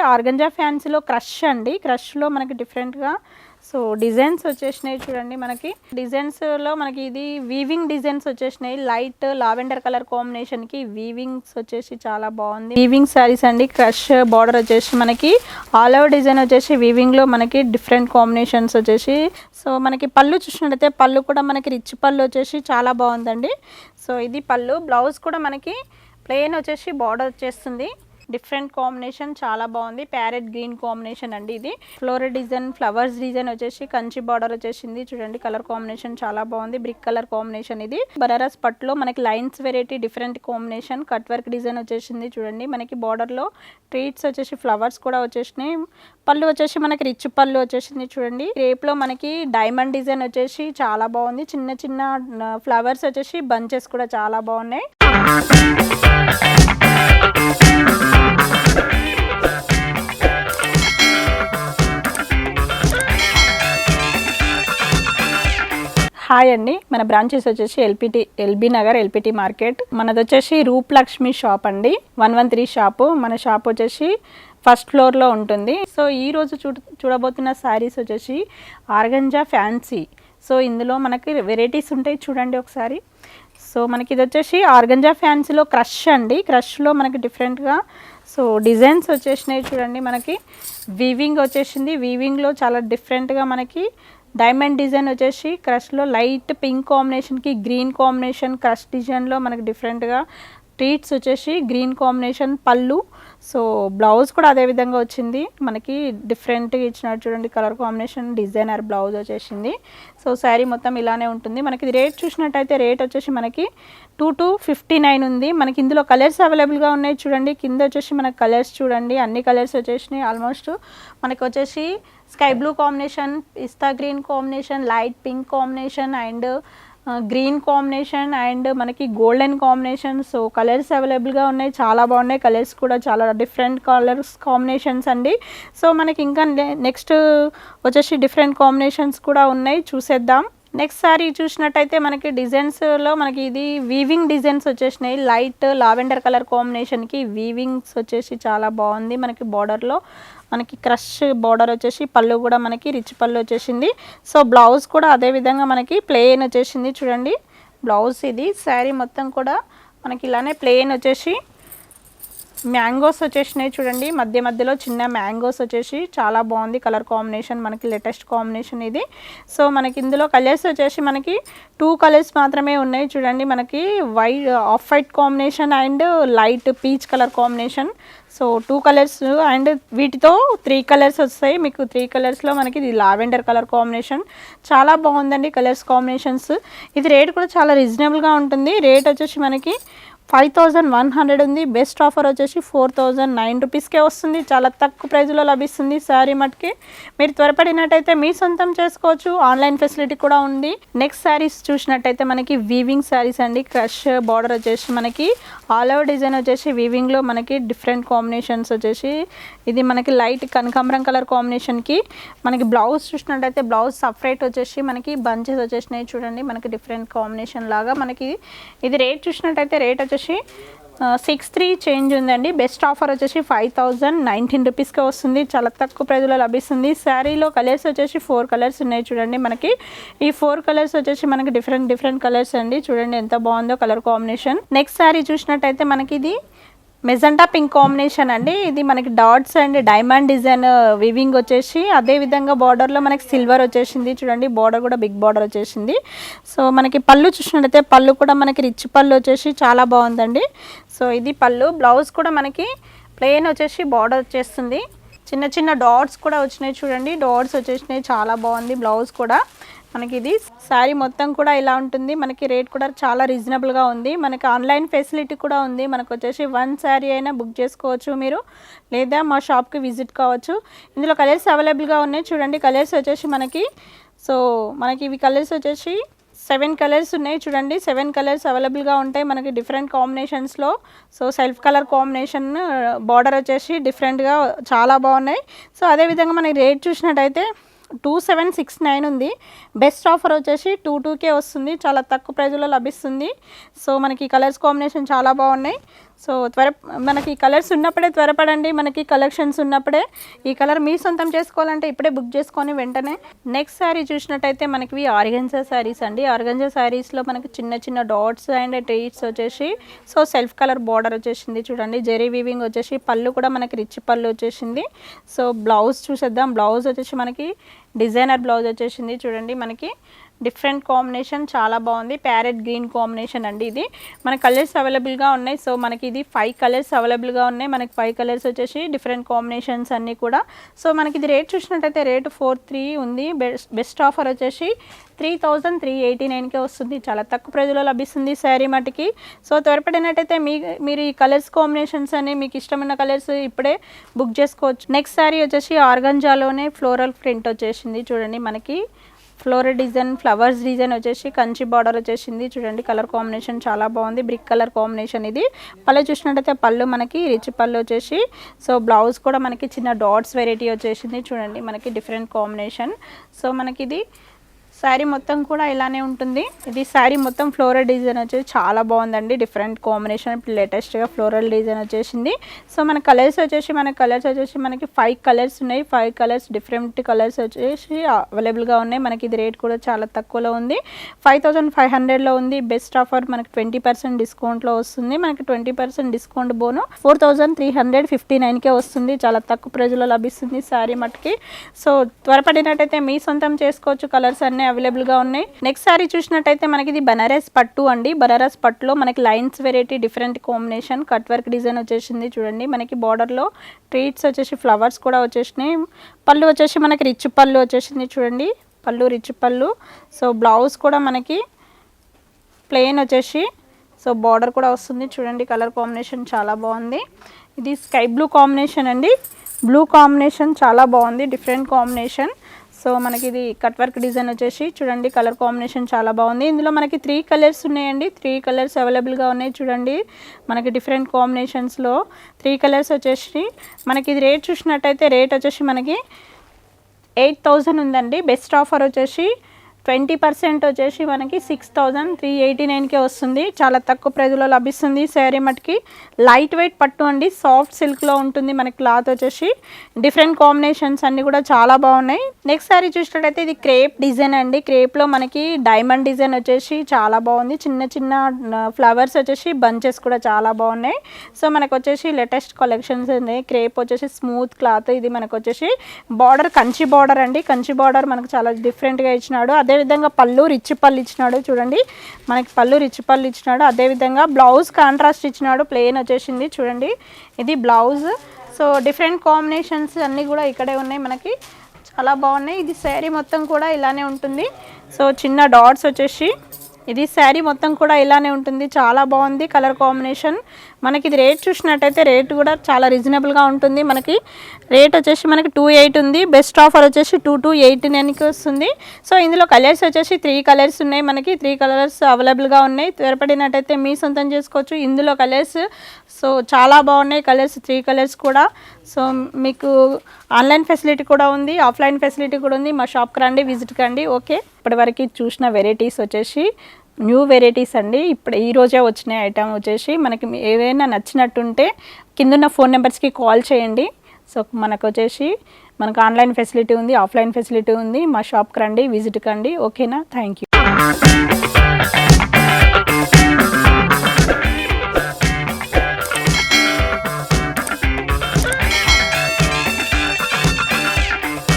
Organza ఫ్యాన్సీలో crush అండి. క్రష్లో మనకి డిఫరెంట్గా సో డిజైన్స్ వచ్చేసినాయి చూడండి. మనకి డిజైన్స్లో మనకి ఇది వీవింగ్ డిజైన్స్ వచ్చేసినాయి. లైట్ లావెండర్ కలర్ కాంబినేషన్కి వీవింగ్స్ వచ్చేసి చాలా బాగుంది. వీవింగ్ శారీస్ అండి. క్రష్ బార్డర్ వచ్చేసి మనకి ఆల్ ఓవర్ డిజైన్ వచ్చేసి వీవింగ్లో మనకి డిఫరెంట్ కాంబినేషన్స్ వచ్చేసి సో మనకి పళ్ళు చూసినట్టయితే పళ్ళు కూడా మనకి రిచ్ పళ్ళు వచ్చేసి చాలా బాగుందండి. సో ఇది పళ్ళు. బ్లౌజ్ కూడా మనకి ప్లెయిన్ వచ్చేసి బార్డర్ వచ్చేస్తుంది. డిఫరెంట్ కాంబినేషన్ చాలా బాగుంది. ప్యారెట్ గ్రీన్ కాంబినేషన్ అండి. ఇది ఫ్లోరల్ డిజైన్ ఫ్లవర్స్ డిజైన్ వచ్చేసి కంచి బార్డర్ వచ్చేసింది చూడండి. కలర్ కాంబినేషన్ చాలా బాగుంది. Brick colour combination. ఇది బనారస్ పట్టులో మనకి lines variety different combination. Cut work design వచ్చేసింది చూడండి. మనకి బార్డర్లో ట్రీట్స్ వచ్చేసి ఫ్లవర్స్ కూడా వచ్చేసినాయి. పళ్ళు వచ్చేసి మనకి రిచ్ పళ్ళు వచ్చేసింది చూడండి. రేప్లో మనకి డైమండ్ డిజైన్ వచ్చేసి చాలా బాగుంది. చిన్న చిన్న ఫ్లవర్స్ వచ్చేసి బంచెస్ కూడా చాలా బాగున్నాయి. హాయ్ అండి. మన బ్రాంచెస్ వచ్చేసి ఎల్బీ నగర్ ఎల్పిటి మార్కెట్. మనది వచ్చేసి రూప్లక్ష్మి షాప్ అండి. 113 షాపు. మన షాప్ వచ్చేసి ఫస్ట్ ఫ్లోర్లో ఉంటుంది. సో ఈరోజు చూడబోతున్న శారీస్ వచ్చేసి ఆర్గంజా ఫ్యాన్సీ. సో ఇందులో మనకి వెరైటీస్ ఉంటాయి చూడండి ఒకసారి. సో మనకి ఇది వచ్చేసి ఆర్గంజా ఫ్యాన్సీలో క్రష్ అండి. క్రష్లో మనకి డిఫరెంట్గా సో డిజైన్స్ వచ్చేసినాయి చూడండి. మనకి వీవింగ్ వచ్చేసింది. వీవింగ్లో చాలా డిఫరెంట్గా మనకి డైమండ్ డిజైన్ వచ్చేసి క్రష్లో లైట్ పింక్ కాంబినేషన్కి గ్రీన్ కాంబినేషన్ క్రష్ డిజైన్లో మనకి డిఫరెంట్గా ట్రీట్స్ వచ్చేసి గ్రీన్ కాంబినేషన్ పళ్ళు. సో బ్లౌజ్ కూడా అదే విధంగా వచ్చింది. మనకి డిఫరెంట్గా ఇచ్చినట్టు చూడండి. కలర్ కాంబినేషన్ డిజైనర్ బ్లౌజ్ వచ్చేసింది. సో శారీ మొత్తం ఇలానే ఉంటుంది. మనకి రేట్ చూసినట్టయితే రేట్ వచ్చేసి మనకి 2259 ఉంది. మనకి ఇందులో కలర్స్ అవైలబుల్గా ఉన్నాయి చూడండి. కింద వచ్చేసి మనకి కలర్స్ చూడండి. అన్ని కలర్స్ వచ్చేసినాయి ఆల్మోస్ట్. మనకి వచ్చేసి sky blue combination, pista green combination, light pink combination and green combination and మనకి గోల్డెన్ కాంబినేషన్. సో కలర్స్ అవైలబుల్గా ఉన్నాయి. చాలా బాగున్నాయి. కలర్స్ కూడా చాలా డిఫరెంట్ కలర్స్ కాంబినేషన్స్ అండి. సో మనకి ఇంకా నెక్స్ట్ వచ్చేసి డిఫరెంట్ కాంబినేషన్స్ కూడా ఉన్నాయి. చూసేద్దాం. నెక్స్ట్ సారీ చూసినట్టయితే మనకి డిజైన్స్లో మనకి ఇది వీవింగ్ డిజైన్స్ వచ్చేసినాయి. లైట్ లావెండర్ కలర్ కాంబినేషన్కి వీవింగ్స్ వచ్చేసి చాలా బాగుంది. మనకి బార్డర్లో మనకి క్రష్ బార్డర్ వచ్చేసి పళ్ళు కూడా మనకి రిచ్ పళ్ళు వచ్చేసింది. సో బ్లౌజ్ కూడా అదే విధంగా మనకి ప్లెయిన్ వచ్చేసింది చూడండి. బ్లౌజ్ ఇది. శారీ మొత్తం కూడా మనకి ఇలానే ప్లెయిన్ వచ్చేసి మ్యాంగోస్ వచ్చేసినాయి చూడండి. మధ్య మధ్యలో చిన్న మ్యాంగోస్ వచ్చేసి చాలా బాగుంది. కలర్ కాంబినేషన్ మనకి లేటెస్ట్ కాంబినేషన్ ఇది. సో మనకి ఇందులో కలర్స్ వచ్చేసి మనకి 2 కలర్స్ మాత్రమే ఉన్నాయి చూడండి. మనకి white off white combination and light peach colour combination. So 2 colours and వీటితో 3 కలర్స్ వస్తాయి. మీకు 3 కలర్స్లో మనకి ఇది లావెండర్ కలర్ కాంబినేషన్ చాలా బాగుందండి. Colours combinations. ఇది రేట్ కూడా చాలా రీజనబుల్గా ఉంటుంది. రేట్ వచ్చేసి మనకి 5100 ఉంది. బెస్ట్ ఆఫర్ వచ్చేసి 4009 రూపీస్కే వస్తుంది. చాలా తక్కువ ప్రైజ్లో లభిస్తుంది శారీ మటుకి. మీరు త్వరపడినట్టయితే మీ సొంతం చేసుకోవచ్చు. ఆన్లైన్ ఫెసిలిటీ కూడా ఉంది. నెక్స్ట్ శారీస్ చూసినట్టయితే మనకి వీవింగ్ శారీస్ అండి. క్రష్ బార్డర్ వచ్చేసి మనకి ఆల్ ఓవర్ డిజైన్ వచ్చేసి వీవింగ్లో మనకి డిఫరెంట్ కాంబినేషన్స్ వచ్చేసి ఇది మనకి లైట్ కనకాంబరం కలర్ కాంబినేషన్కి మనకి బ్లౌజ్ చూసినట్టయితే బ్లౌజ్ సపరేట్ వచ్చేసి మనకి బంచెస్ వచ్చేసినాయి చూడండి. మనకి డిఫరెంట్ కాంబినేషన్ లాగా మనకి ఇది రేట్ చూసినట్టయితే రేట్ వచ్చేసి 63 చేంజ్ ఉందండి. బెస్ట్ ఆఫర్ వచ్చేసి 5019 రూపీస్కే వస్తుంది. చాలా తక్కువ ప్రైజ్లో లభిస్తుంది. శారీలో కలర్స్ వచ్చేసి 4 కలర్స్ ఉన్నాయి చూడండి. మనకి ఈ 4 కలర్స్ వచ్చేసి మనకి డిఫరెంట్ కలర్స్ అండి. చూడండి ఎంత బాగుందో కలర్ కాంబినేషన్. నెక్స్ట్ శారీ చూసినట్టయితే మనకి ఇది మెజెంటా పింక్ కాంబినేషన్ అండి. ఇది మనకి dots and diamond design weaving వచ్చేసి అదే విధంగా బార్డర్లో మనకి సిల్వర్ వచ్చేసింది చూడండి. బార్డర్ కూడా బిగ్ బార్డర్ వచ్చేసింది. సో మనకి పళ్ళు చూసినట్టయితే పళ్ళు కూడా మనకి రిచ్ పళ్ళు వచ్చేసి చాలా బాగుందండి. సో ఇది పళ్ళు. బ్లౌజ్ కూడా మనకి ప్లెయిన్ వచ్చేసి బార్డర్ వచ్చేస్తుంది. చిన్న చిన్న డాట్స్ కూడా వచ్చినాయి చూడండి. డాట్స్ వచ్చేసినాయి చాలా బాగుంది బ్లౌజ్ కూడా. మనకి ఇది శారీ మొత్తం కూడా ఇలా ఉంటుంది. మనకి రేట్ కూడా చాలా రీజనబుల్గా ఉంది. మనకి ఆన్లైన్ ఫెసిలిటీ కూడా ఉంది. మనకు వచ్చేసి 1 శారీ అయినా బుక్ చేసుకోవచ్చు మీరు, లేదా మా షాప్కి విజిట్ కావచ్చు. ఇందులో కలర్స్ అవైలబుల్గా ఉన్నాయి చూడండి. కలర్స్ వచ్చేసి మనకి ఇవి కలర్స్ వచ్చేసి 7 కలర్స్ ఉన్నాయి చూడండి. 7 కలర్స్ అవైలబుల్గా ఉంటాయి మనకి డిఫరెంట్ కాంబినేషన్స్లో. So self colour combination border వచ్చేసి డిఫరెంట్గా చాలా బాగున్నాయి. సో అదేవిధంగా మనకి రేట్ చూసినట్టయితే 2769 ఉంది. బెస్ట్ ఆఫర్ వచ్చేసి 22K వస్తుంది, చాలా తక్కువ ప్రైజ్లో లభిస్తుంది. సో మనకి కలర్స్ కాంబినేషన్ చాలా బాగున్నాయి. సో మనకి కలర్స్ ఉన్నప్పుడే త్వరపడండి, మనకి కలెక్షన్స్ ఉన్నప్పుడే. ఈ కలర్ మీ సొంతం చేసుకోవాలంటే ఇప్పుడే బుక్ చేసుకొని వెంటనే. నెక్స్ట్ శారీ చూసినట్టయితే మనకి ఆర్గంజా శారీస్ అండి. ఆర్గంజా శారీస్లో మనకి చిన్న చిన్న డాట్స్ అండ్ ట్రీట్స్ వచ్చేసి సో సెల్ఫ్ కలర్ బార్డర్ వచ్చేసింది చూడండి. జెరీ వీవింగ్ వచ్చేసి పళ్ళు కూడా మనకి రిచ్ పళ్ళు వచ్చేసింది. సో బ్లౌజ్ చూసేద్దాం. బ్లౌజ్ వచ్చేసి మనకి డిజైనర్ బ్లౌజ్ వచ్చేసింది చూడండి. మనకి డిఫరెంట్ కాంబినేషన్ చాలా బాగుంది. ప్యారెట్ గ్రీన్ కాంబినేషన్ అండి. ఇది మన కలర్స్ అవైలబుల్గా ఉన్నాయి. సో మనకి ఇది 5 కలర్స్ అవైలబుల్గా ఉన్నాయి. మనకి 5 కలర్స్ వచ్చేసి డిఫరెంట్ కాంబినేషన్స్ అన్నీ కూడా. సో మనకి ఇది రేట్ చూసినట్టయితే రేటు 43 ఉంది. బెస్ట్ ఆఫర్ వచ్చేసి 3389కే వస్తుంది. చాలా తక్కువ ప్రైజ్లో లభిస్తుంది శారీ మటుకి. సో త్వరపడినట్టయితే మీరు ఈ కలర్స్ కాంబినేషన్స్ అని మీకు ఇష్టమైన కలర్స్ ఇప్పుడే బుక్ చేసుకోవచ్చు. నెక్స్ట్ శారీ వచ్చేసి ఆర్గంజాలోనే ఫ్లోరల్ ప్రింట్ వచ్చేసింది చూడండి. మనకి ఫ్లోరల్ డిజైన్, ఫ్లవర్స్ డిజైన్ వచ్చేసి కంచి బార్డర్ వచ్చేసింది చూడండి. కలర్ కాంబినేషన్ చాలా బాగుంది. బ్రిక్ కలర్ కాంబినేషన్ ఇది. పళ్ళు చూసినట్టయితే పళ్ళు మనకి రిచ్ పళ్ళు వచ్చేసి సో బ్లౌజ్ కూడా మనకి చిన్న డాట్స్ వెరైటీ వచ్చేసింది చూడండి. మనకి డిఫరెంట్ కాంబినేషన్. సో మనకి ఇది శారీ మొత్తం కూడా ఇలానే ఉంటుంది. ఇది శారీ మొత్తం ఫ్లోరల్ డిజైన్ వచ్చేసి చాలా బాగుందండి. డిఫరెంట్ కాంబినేషన్ లేటెస్ట్గా ఫ్లోరల్ డిజైన్ వచ్చేసింది. సో మన కలర్స్ వచ్చేసి మనకి 5 కలర్స్ ఉన్నాయి. 5 కలర్స్ డిఫరెంట్ కలర్స్ వచ్చేసి అవైలబుల్గా ఉన్నాయి. మనకి ఇది రేట్ కూడా చాలా తక్కువలో ఉంది. 5500లో ఉంది. బెస్ట్ ఆఫర్ మనకి 20% డిస్కౌంట్లో వస్తుంది. మనకి 20% డిస్కౌంట్ బోను 4359కే వస్తుంది. చాలా తక్కువ ప్రైజ్లో లభిస్తుంది శారీ మట్టుకి. సో త్వరపడినట్టయితే మీ సొంతం చేసుకోవచ్చు. కలర్స్ అన్నీ అవైలబుల్గా ఉన్నాయి. నెక్స్ట్ శారీ చూసినట్టయితే మనకి ఇది బనారస్ పట్టు అండి. బనారస్ పట్టులో మనకి lines variety different combination cut work design వచ్చేసింది చూడండి. మనకి బార్డర్లో ట్రీట్స్ వచ్చేసి ఫ్లవర్స్ కూడా వచ్చేసినాయి. పళ్ళు వచ్చేసి మనకి రిచ్ పళ్ళు వచ్చేసింది చూడండి. పళ్ళు రిచ్ పళ్ళు. సో బ్లౌజ్ కూడా మనకి ప్లెయిన్ వచ్చేసి సో బార్డర్ కూడా వస్తుంది చూడండి. కలర్ కాంబినేషన్ చాలా బాగుంది. ఇది స్కై బ్లూ కాంబినేషన్ అండి. బ్లూ కాంబినేషన్ చాలా బాగుంది. Different combination. సో మనకి ఇది కట్ వర్క్ డిజైన్ వచ్చేసి చూడండి. కలర్ కాంబినేషన్ చాలా బాగుంది. ఇందులో మనకి 3 కలర్స్ ఉన్నాయండి. 3 కలర్స్ అవైలబుల్గా ఉన్నాయి చూడండి. మనకి డిఫరెంట్ కాంబినేషన్స్లో 3 కలర్స్ వచ్చేసి మనకి ఇది రేట్ చూసినట్టయితే రేట్ వచ్చేసి మనకి 8000 ఉందండి. బెస్ట్ ఆఫర్ వచ్చేసి 20% వచ్చేసి మనకి 6389కే వస్తుంది. చాలా తక్కువ ప్రైజ్లో లభిస్తుంది శారీ మటుకి. లైట్ వెయిట్ పట్టు అండి. సాఫ్ట్ సిల్క్లో ఉంటుంది. మనకి క్లాత్ వచ్చేసి డిఫరెంట్ కాంబినేషన్స్ అన్నీ కూడా చాలా బాగున్నాయి. నెక్స్ట్ శారీ చూసినట్టయితే ఇది క్రేప్ డిజైన్ అండి. క్రేప్లో మనకి డైమండ్ డిజైన్ వచ్చేసి చాలా బాగుంది. చిన్న చిన్న ఫ్లవర్స్ వచ్చేసి బంచెస్ కూడా చాలా బాగున్నాయి. సో మనకు వచ్చేసి లేటెస్ట్ కలెక్షన్స్ ఉన్నాయి. క్రేప్ వచ్చేసి స్మూత్ క్లాత్. ఇది మనకు వచ్చేసి బార్డర్ కంచి బార్డర్ అండి. కంచి బార్డర్ మనకు చాలా డిఫరెంట్గా ఇచ్చినాడు. అదేవిధంగా పళ్ళు రిచ్ పళ్ళు ఇచ్చినాడు చూడండి. మనకి పళ్ళు రిచ్ పళ్ళు ఇచ్చినాడు. అదేవిధంగా బ్లౌజ్ కాంట్రాస్ట్ ఇచ్చినాడు. ప్లెయిన్ వచ్చేసింది చూడండి. ఇది బ్లౌజ్. సో డిఫరెంట్ కాంబినేషన్స్ అన్నీ కూడా ఇక్కడే ఉన్నాయి. మనకి చాలా బాగున్నాయి. ఇది శారీ మొత్తం కూడా ఇలానే ఉంటుంది. సో చిన్న డాట్స్ వచ్చేసి ఇది శారీ మొత్తం కూడా ఇలానే ఉంటుంది. చాలా బాగుంది కలర్ కాంబినేషన్. మనకి ఇది రేట్ చూసినట్టయితే రేట్ కూడా చాలా రీజనబుల్గా ఉంటుంది. మనకి రేట్ వచ్చేసి మనకి 28 ఉంది. బెస్ట్ ఆఫర్ వచ్చేసి 2289కి వస్తుంది. సో ఇందులో కలర్స్ వచ్చేసి 3 కలర్స్ ఉన్నాయి. మనకి 3 కలర్స్ అవైలబుల్గా ఉన్నాయి. త్వరపడినట్టయితే మీ సొంతం చేసుకోవచ్చు. ఇందులో కలర్స్ సో చాలా బాగున్నాయి. కలర్స్ 3 కలర్స్ కూడా. సో మీకు ఆన్లైన్ ఫెసిలిటీ కూడా ఉంది, ఆఫ్లైన్ ఫెసిలిటీ కూడా ఉంది. మా షాప్కి రండి, విజిట్ కండి. ఓకే, ఇప్పటివరకు చూసిన వెరైటీస్ వచ్చేసి న్యూ వెరైటీస్ అండి. ఇప్పుడు ఈరోజే వచ్చిన ఐటమ్ వచ్చేసి మనకి ఏదైనా నచ్చినట్టుంటే కిందున్న ఫోన్ నెంబర్స్కి కాల్ చేయండి. సో మనకు వచ్చేసి మనకు ఆన్లైన్ ఫెసిలిటీ ఉంది, ఆఫ్లైన్ ఫెసిలిటీ ఉంది. మా షాప్కి రండి, విజిట్ కండి. ఓకేనా? Thank you.